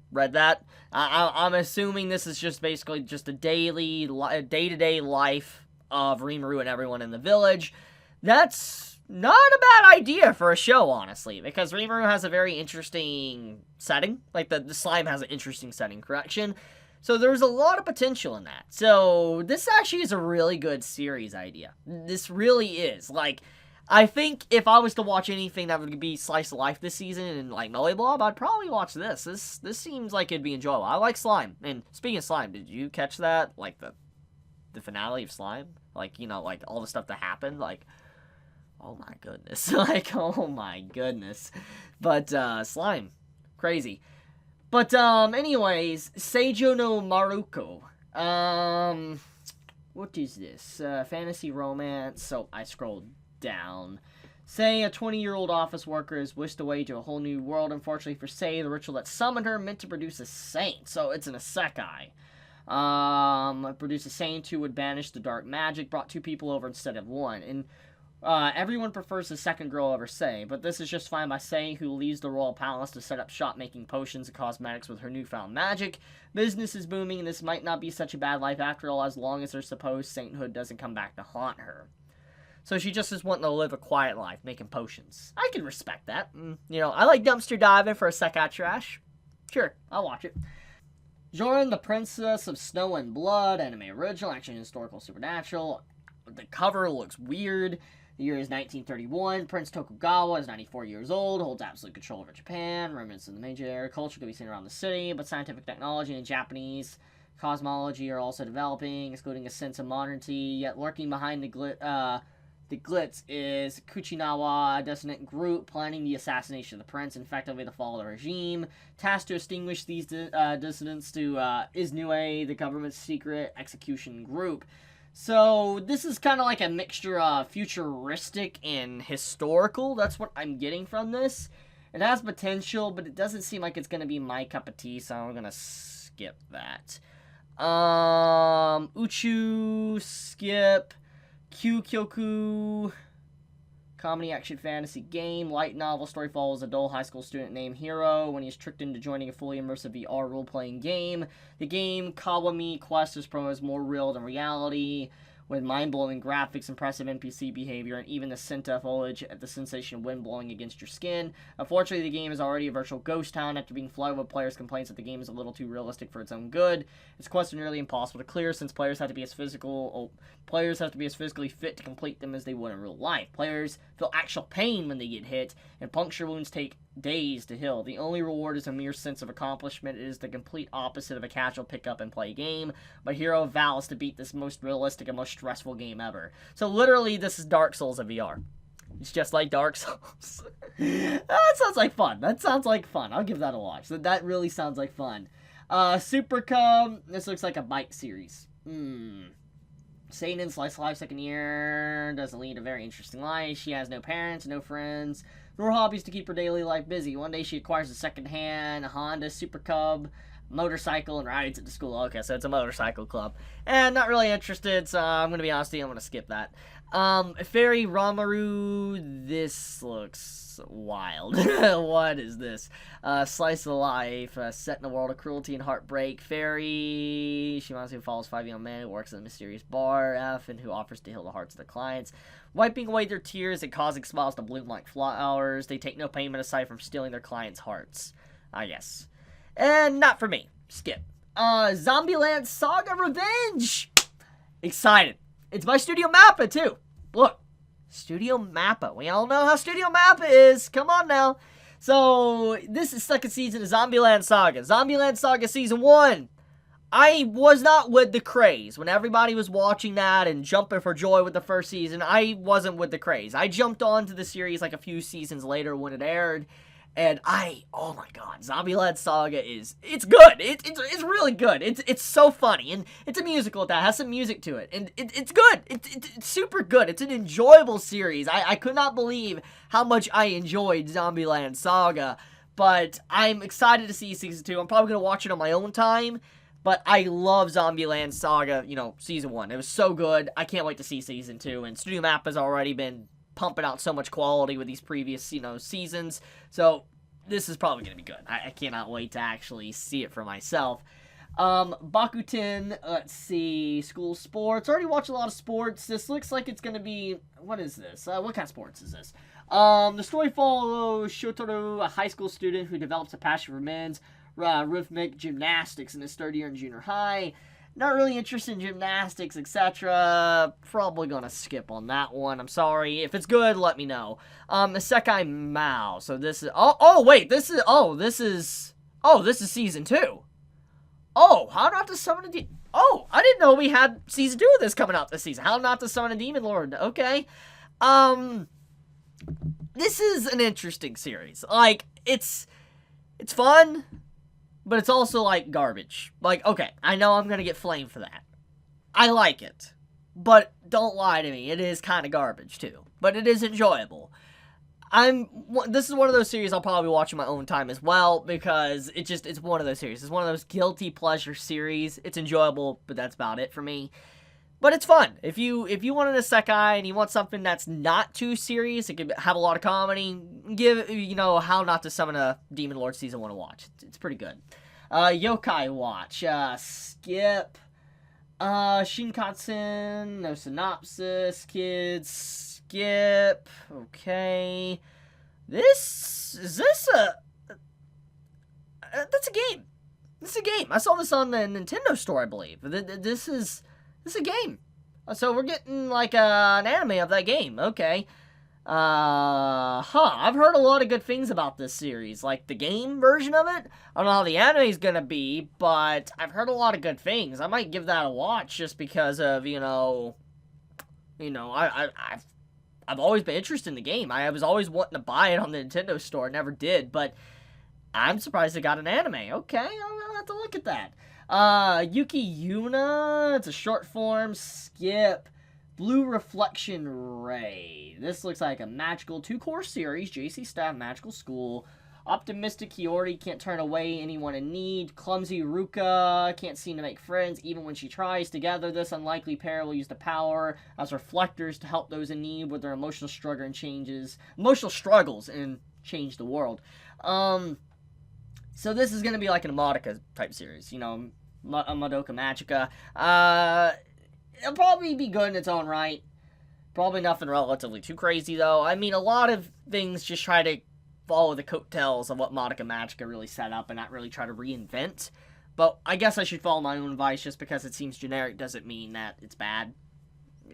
read that. I'm assuming this is just basically just a day-to-day life of Rimuru and everyone in the village. That's not a bad idea for a show, honestly, because Rimuru has a very interesting setting. Like, the slime has an interesting setting, correction. So there's a lot of potential in that. So this actually is a really good series idea. This really is. Like, I think if I was to watch anything that would be Slice of Life this season and, like, Melly Blob, I'd probably watch this. This seems like it'd be enjoyable. I like slime. And speaking of slime, did you catch that? Like, the the finale of Slime. Like, you know, like, all the stuff that happened, like, oh my goodness. Like, oh my goodness. But, Slime. Crazy. But, anyways, Seijo no Maruko. What is this? Fantasy romance. So, I scrolled down. Say, a 20-year-old office worker is whisked away to a whole new world. Unfortunately for Sei, the ritual that summoned her meant to produce a saint. So, it's an isekai. Produce a saint who would banish the dark magic, brought 2 people over instead of 1. And, everyone prefers the second girl over Sei, but this is just fine by Sei, who leaves the royal palace to set up shop making potions and cosmetics with her newfound magic. Business is booming, and this might not be such a bad life after all, as long as her supposed sainthood doesn't come back to haunt her. So she just is wanting to live a quiet life, making potions. I can respect that. You know, I like dumpster diving for a isekai trash. Sure, I'll watch it. Jorin, the Princess of Snow and Blood, anime original, action historical supernatural. The cover looks weird. The year is 1931. Prince Tokugawa is 94 years old, holds absolute control over Japan. Remnants of the major culture can be seen around the city, but scientific technology and Japanese cosmology are also developing, excluding a sense of modernity. Yet lurking behind the glitz is Kuchinawa, a dissonant group planning the assassination of the prince and effectively the fall of the regime. Tasked to extinguish these dissidents to Iznue, the government's secret execution group. So, this is kind of like a mixture of futuristic and historical. That's what I'm getting from this. It has potential, but it doesn't seem like it's going to be my cup of tea, so I'm going to skip that. Uchu, skip. Kyukyoku, comedy, action, fantasy game. Light novel story follows a dull high school student named Hiro when he is tricked into joining a fully immersive VR role-playing game. The game, Kawami Quest, is promoted as more real than reality, with mind-blowing graphics, impressive NPC behavior, and even the Senta foliage at the sensation of wind blowing against your skin. Unfortunately, the game is already a virtual ghost town after being flooded with players' complaints that the game is a little too realistic for its own good. Its quests are nearly impossible to clear since players have to be as physically fit to complete them as they would in real life. Players feel actual pain when they get hit, and puncture wounds take days to heal. The only reward is a mere sense of accomplishment. It is the complete opposite of a casual pick-up-and-play game, but Hero vows to beat this most realistic and most stressful game ever. So literally, this is Dark Souls of VR. It's just like Dark Souls. That sounds like fun. I'll give that a watch. That really sounds like fun. Super Cub. This looks like a bike series. Satan, slice of life, second year, doesn't lead a very interesting life. She has no parents, no friends, nor hobbies to keep her daily life busy. One day she acquires a second-hand Honda Super Cub motorcycle and rides it to school. Okay, so it's a motorcycle club. And not really interested, so I'm going to be honest with you, I'm going to skip that. Fairy Ramaru, this looks wild. What is this? Slice of life, set in a world of cruelty and heartbreak. Fairy, she wants to follows 5 young men who works at a mysterious bar, and who offers to heal the hearts of their clients, wiping away their tears and causing smiles to bloom like flowers. They take no payment aside from stealing their clients' hearts. I guess. And not for me. Skip. Zombieland Saga Revenge! Excited. It's by Studio Mappa, too. Look. Studio Mappa. We all know how Studio Mappa is. Come on now. So, this is second season of Zombieland Saga. Zombieland Saga Season 1. I was not with the craze. When everybody was watching that and jumping for joy with the first season, I wasn't with the craze. I jumped onto the series like a few seasons later when it aired. And oh my god, Zombieland Saga it's good. It's really good. It's so funny, and it's a musical that has some music to it, and it's good. It's super good. It's an enjoyable series. I could not believe how much I enjoyed Zombieland Saga, but I'm excited to see season 2. I'm probably gonna watch it on my own time, but I love Zombieland Saga, season 1. It was so good. I can't wait to see season 2, and Studio Map has already been pumping out so much quality with these previous, seasons. So, this is probably going to be good. I cannot wait to actually see it for myself. Bakuten, let's see, school sports. Already watched a lot of sports. This looks like it's going to be, what is this? What kind of sports is this? The story follows Shotaro, a high school student who develops a passion for men's rhythmic gymnastics in his third year in junior high. Not really interested in gymnastics, etc. Probably gonna skip on that one. I'm sorry. If it's good, let me know. Isekai Mao. So this is... This is season 2. Oh, how do I have to summon a... Oh, I didn't know we had season 2 of this coming out this season. How Not to Summon a Demon Lord. Okay. This is an interesting series. Like, it's fun, but it's also, like, garbage. Like, okay, I know I'm gonna get flamed for that. I like it. But don't lie to me, it is kind of garbage, too. But it is enjoyable. This is one of those series I'll probably watch in my own time as well, because it's one of those series. It's one of those guilty pleasure series. It's enjoyable, but that's about it for me. But it's fun. If you want an isekai and you want something that's not too serious, it could have a lot of comedy, give, How Not to Summon a Demon Lord Season 1 a watch. It's pretty good. Yokai Watch. Skip. Shinkansen. No synopsis. Kids. Skip. Okay. That's a game. This is a game. I saw this on the Nintendo store, I believe. This is a game. So we're getting, like, an anime of that game. Okay. I've heard a lot of good things about this series. Like, the game version of it. I don't know how the anime is gonna be, but I've heard a lot of good things. I might give that a watch just because of, I've always been interested in the game. I was always wanting to buy it on the Nintendo store. Never did, but I'm surprised it got an anime. Okay, I'll have to look at that. Yuki Yuna, it's a short form. Skip. Blue Reflection Ray. This looks like a magical 2-course series. JC Staff Magical School. Optimistic Hiyori can't turn away anyone in need. Clumsy Ruka can't seem to make friends even when she tries. Together, this unlikely pair will use the power as reflectors to help those in need with their emotional struggles and change the world. So this is going to be like an Madoka type series, a Madoka Magica. It'll probably be good in its own right. Probably nothing relatively too crazy, though. I mean, a lot of things just try to follow the coattails of what Madoka Magica really set up and not really try to reinvent. But I guess I should follow my own advice. Just because it seems generic doesn't mean that it's bad.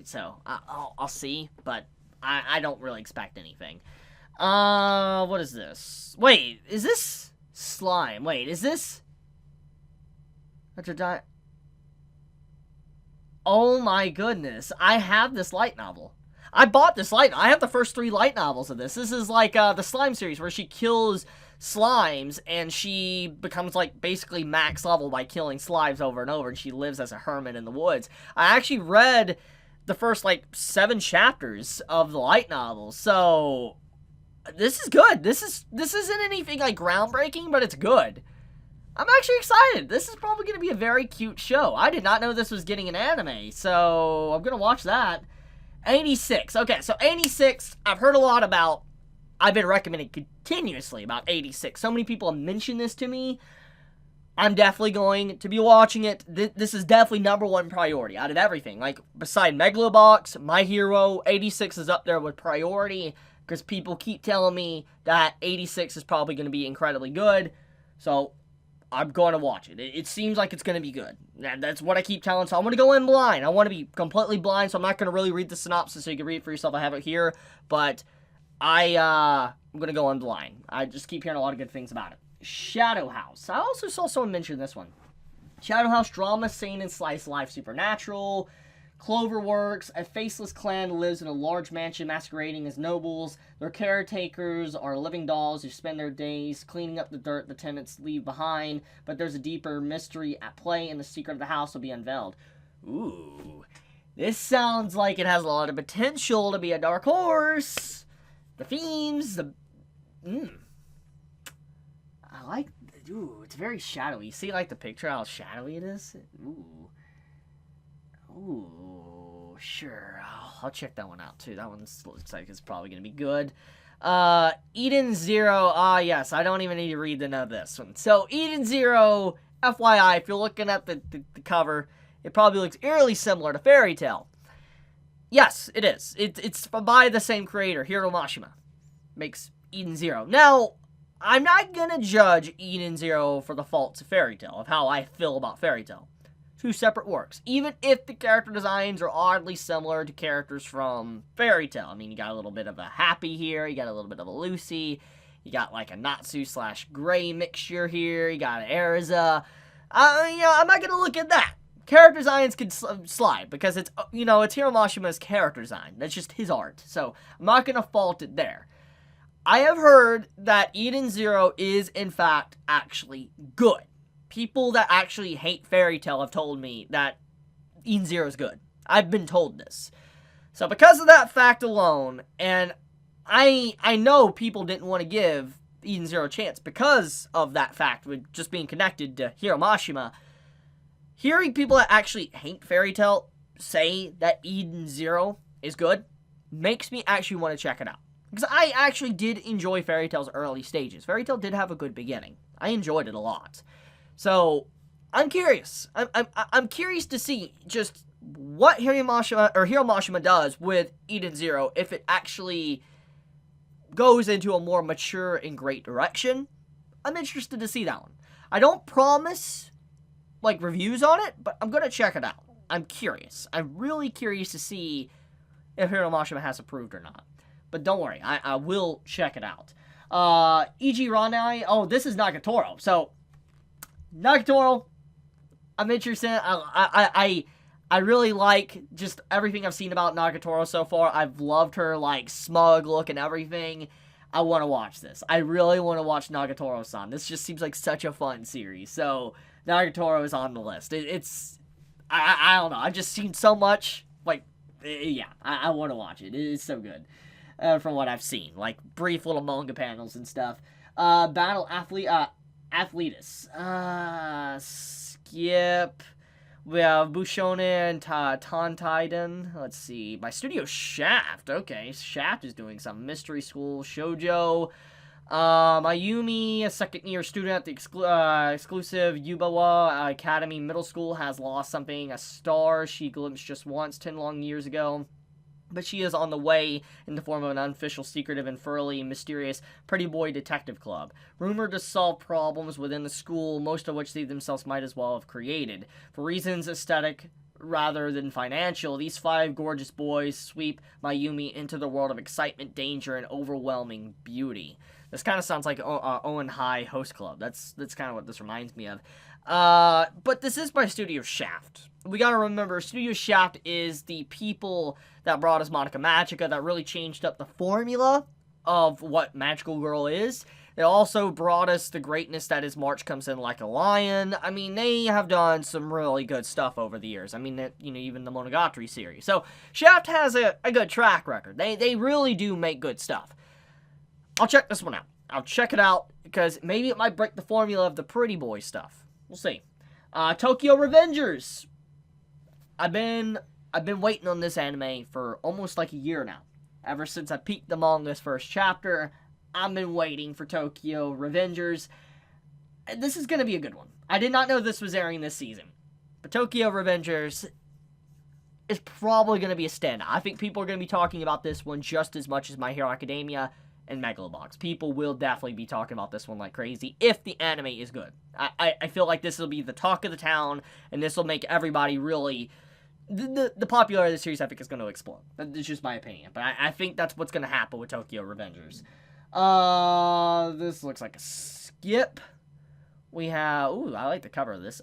So, I'll see, but I don't really expect anything. What is this? Wait, is this slime? Wait, is this... Oh my goodness, I have this light novel. I bought this light. I have the first 3 light novels of this. This is like the slime series where she kills slimes and she becomes like basically max level by killing slimes over and over, and she lives as a hermit in the woods. I actually read the first like 7 chapters of the light novel, so this is good. This isn't anything like groundbreaking, but it's good. I'm actually excited. This is probably going to be a very cute show. I did not know this was getting an anime, so I'm going to watch that. 86. Okay, so 86, I've heard a lot about. I've been recommending continuously about 86. So many people have mentioned this to me. I'm definitely going to be watching it. This is definitely #1 priority out of everything. Like, beside Megalobox, My Hero, 86 is up there with priority, because people keep telling me that 86 is probably going to be incredibly good. So I'm going to watch it. It seems like it's going to be good. That's what I keep telling. So I'm going to go in blind. I want to be completely blind, so I'm not going to really read the synopsis so you can read it for yourself. I have it here. But I'm going to go in blind. I just keep hearing a lot of good things about it. Shadow House. I also saw someone mention this one. Shadow House drama, seinen, slice life, supernatural. Cloverworks, a faceless clan lives in a large mansion masquerading as nobles. Their caretakers are living dolls who spend their days cleaning up the dirt the tenants leave behind, but there's a deeper mystery at play and the secret of the house will be unveiled. Ooh, this sounds like it has a lot of potential to be a dark horse. The themes, I like, it's very shadowy. See, like, the picture, how shadowy it is? Ooh, sure. I'll check that one out, too. That one looks like it's probably going to be good. Eden Zero. Yes. I don't even need to read the note of this one. So, Eden Zero, FYI, if you're looking at the cover, it probably looks eerily similar to Fairy Tail. Yes, it is. It's by the same creator, Hiro Mashima. Makes Eden Zero. Now, I'm not going to judge Eden Zero for the faults of Fairy Tail, of how I feel about Fairy Tail. 2 separate works, even if the character designs are oddly similar to characters from Fairy Tail. I mean, you got a little bit of a Happy here, you got a little bit of a Lucy, you got like a Natsu/Gray mixture here, you got an Erza. I'm not going to look at that, character designs can slide, because it's, you know, it's Hiro Mashima's character design. That's just his art. So, I'm not going to fault it there. I have heard that Eden Zero is, in fact, actually good. People that actually hate Fairy Tail have told me that Eden Zero is good. I've been told this. So because of that fact alone, and I know people didn't want to give Eden Zero a chance because of that fact, with just being connected to Hiro Mashima, hearing people that actually hate Fairy Tail say that Eden Zero is good makes me actually want to check it out. Because I actually did enjoy Fairy Tail's early stages. Fairy Tail did have a good beginning. I enjoyed it a lot. So, I'm curious. I'm curious to see just what Hiro Mashima does with Eden Zero, if it actually goes into a more mature and great direction. I'm interested to see that one. I don't promise, like, reviews on it, but I'm going to check it out. I'm curious. I'm really curious to see if Hiro Mashima has approved or not. But don't worry, I will check it out. E.G. Ranai, oh, this is Nagatoro. So, Nagatoro, I'm interested. I really like just everything I've seen about Nagatoro so far. I've loved her, like, smug look and everything. I want to watch this. I really want to watch Nagatoro-san. This just seems like such a fun series. So, Nagatoro is on the list. I don't know. I've just seen so much. Like, yeah, I want to watch it. It is so good. From what I've seen. Like, brief little manga panels and stuff. Battle Athletus. Skip. We have Bushonen and Tantaiden. Let's see. By Studio Shaft. Okay, Shaft is doing some Mystery School. Shoujo. Mayumi, a second-year student at the exclusive Yubawa Academy Middle School, has lost something, a star she glimpsed just once 10 long years ago. But she is on the way in the form of an unofficial, secretive, and thoroughly mysterious Pretty Boy Detective Club, rumored to solve problems within the school, most of which they themselves might as well have created. For reasons aesthetic rather than financial, these 5 gorgeous boys sweep Mayumi into the world of excitement, danger, and overwhelming beauty. This kind of sounds like Owen High Host Club. That's kind of what this reminds me of. But this is by Studio Shaft. We gotta remember, Studio Shaft is the people that brought us Monica Magica, that really changed up the formula of what Magical Girl is. They also brought us the greatness that is March Comes In Like a Lion. I mean, they have done some really good stuff over the years. I mean, you know, even the Monogatari series. So, Shaft has a good track record. They really do make good stuff. I'll check this one out. I'll check it out, because maybe it might break the formula of the Pretty Boy stuff. We'll see. Tokyo Revengers. I've been waiting on this anime for almost like a year now. Ever since I peeked the manga's first chapter, I've been waiting for Tokyo Revengers. This is going to be a good one. I did not know this was airing this season. But Tokyo Revengers is probably going to be a standout. I think people are going to be talking about this one just as much as My Hero Academia and Megalobox. People will definitely be talking about this one like crazy if the anime is good. I feel like this will be the talk of the town, and this will make everybody really... The popularity of the series, I think, is going to explode. That's just my opinion. But I think that's what's going to happen with Tokyo Revengers. This looks like a skip. We have... Ooh, I like the cover of this.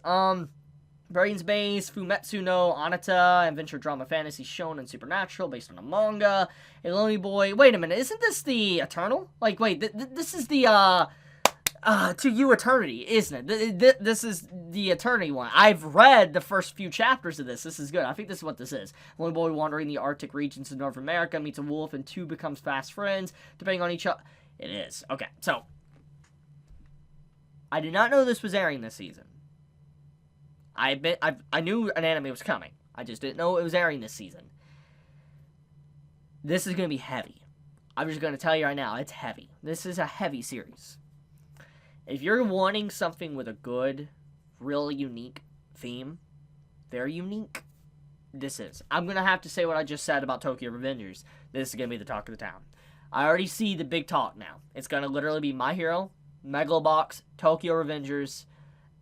Brains Base, Fumetsu no Anata, adventure drama fantasy shonen supernatural based on a manga. A Lonely Boy. Wait a minute, isn't this the Eternal? Like, wait, this is the, To You Eternity, isn't it? This is the Eternity one. I've read the first few chapters of this. This is good. I think this is what this is. A lonely boy wandering the Arctic regions of North America meets a wolf, and 2 becomes fast friends, depending on each other. It is. Okay, so. I did not know this was airing this season. I knew an anime was coming. I just didn't know it was airing this season. This is going to be heavy. I'm just going to tell you right now, it's heavy. This is a heavy series. If you're wanting something with a good, really unique theme, very unique, this is. I'm going to have to say what I just said about Tokyo Revengers. This is going to be the talk of the town. I already see the big talk now. It's going to literally be My Hero, Megalobox, Tokyo Revengers,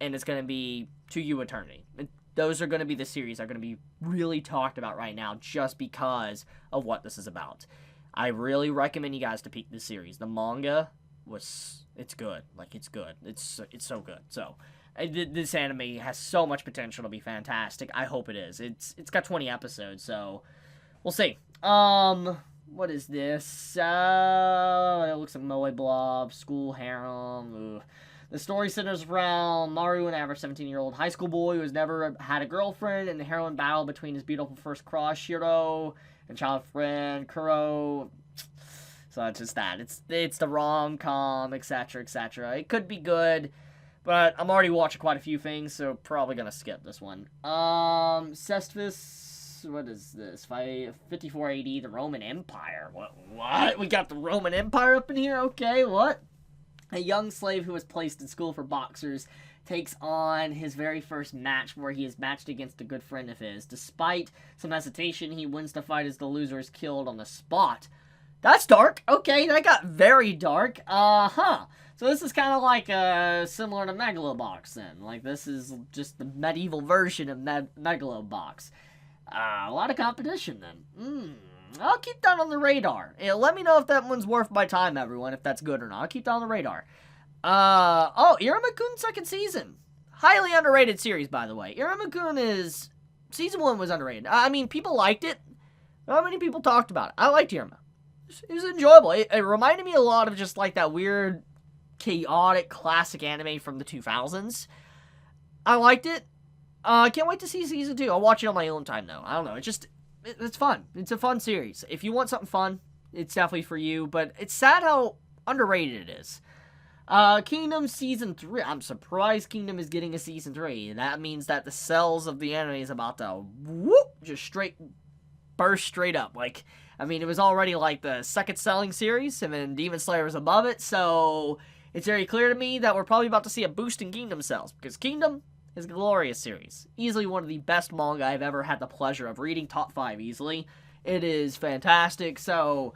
and it's going to be To You Eternity. Those are going to be the series that are going to be really talked about right now just because of what this is about. I really recommend you guys to peek this series. The manga it's good. Like, it's good. It's so good. So, This anime has so much potential to be fantastic. I hope it is. It's got 20 episodes, so we'll see. What is this? It looks like Moe Blob, School Harem. Ugh. The story centers around Maru, an average 17-year-old high school boy who has never had a girlfriend, and the heroine battle between his beautiful first crush, Shiro, and child friend, Kuro. So it's just that. It's the rom-com, etc., etc. It could be good, but I'm already watching quite a few things, so probably gonna skip this one. Cestus, what is this? 5480, the Roman Empire. What? We got the Roman Empire up in here? Okay, what? A young slave who was placed in school for boxers takes on his very first match where he is matched against a good friend of his. Despite some hesitation, he wins the fight as the loser is killed on the spot. That's dark. Okay, that got very dark. So this is kind of like similar to Megalobox then. Like, this is just the medieval version of Megalobox. A lot of competition then. I'll keep that on the radar. Let me know if that one's worth my time, everyone, if that's good or not. I'll keep that on the radar. Iruma-kun second season. Highly underrated series, by the way. Iruma-kun is... Season 1 was underrated. I mean, people liked it. Not many people talked about it. I liked Iruma. It was enjoyable. It reminded me a lot of just like that weird, chaotic, classic anime from the 2000s. I liked it. I can't wait to see season 2. I'll watch it on my own time, though. I don't know. It's fun. It's a fun series. If you want something fun, it's definitely for you. But it's sad how underrated it is. Kingdom Season 3. I'm surprised Kingdom is getting a Season 3. That means that the cells of the anime is about to just burst straight up. Like, I mean, it was already like the second selling series, and then Demon Slayer was above it. So it's very clear to me that we're probably about to see a boost in Kingdom sales. Because Kingdom is a glorious series. Easily one of the best manga I've ever had the pleasure of reading. Top 5 easily. It is fantastic. So,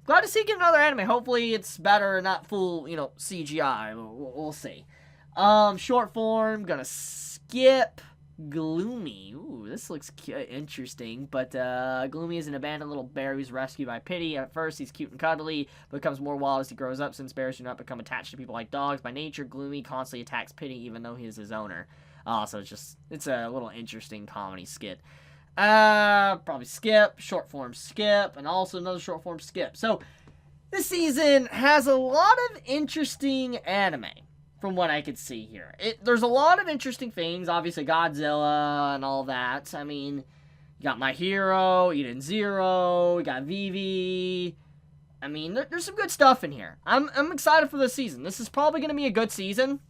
glad to see get another anime. Hopefully it's better and not full, CGI. We'll see. Short form. Gonna skip Gloomy. Ooh, this looks interesting. But Gloomy is an abandoned little bear who's rescued by Pity. At first, he's cute and cuddly, but becomes more wild as he grows up. Since bears do not become attached to people like dogs by nature, Gloomy constantly attacks Pity even though he is his owner. So it's a little interesting comedy skit. Probably skip, short form skip, and also another short form skip. So, this season has a lot of interesting anime, from what I could see here. There's a lot of interesting things, obviously Godzilla and all that. I mean, you got My Hero, Eden Zero, you got Vivi. I mean, there's some good stuff in here. I'm excited for this season. This is probably going to be a good season.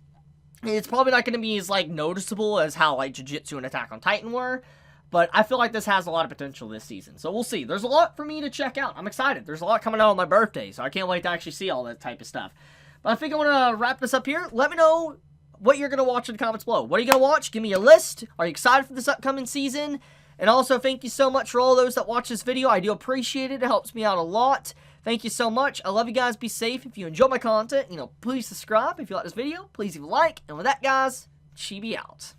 It's probably not going to be as, noticeable as how, Jujutsu and Attack on Titan were. But I feel like this has a lot of potential this season. So we'll see. There's a lot for me to check out. I'm excited. There's a lot coming out on my birthday. So I can't wait to actually see all that type of stuff. But I think I want to wrap this up here. Let me know what you're going to watch in the comments below. What are you going to watch? Give me a list. Are you excited for this upcoming season? And also, thank you so much for all those that watch this video. I do appreciate it. It helps me out a lot. Thank you so much. I love you guys. Be safe. If you enjoy my content, please subscribe. If you like this video, please leave a like. And with that, guys, Chibi out.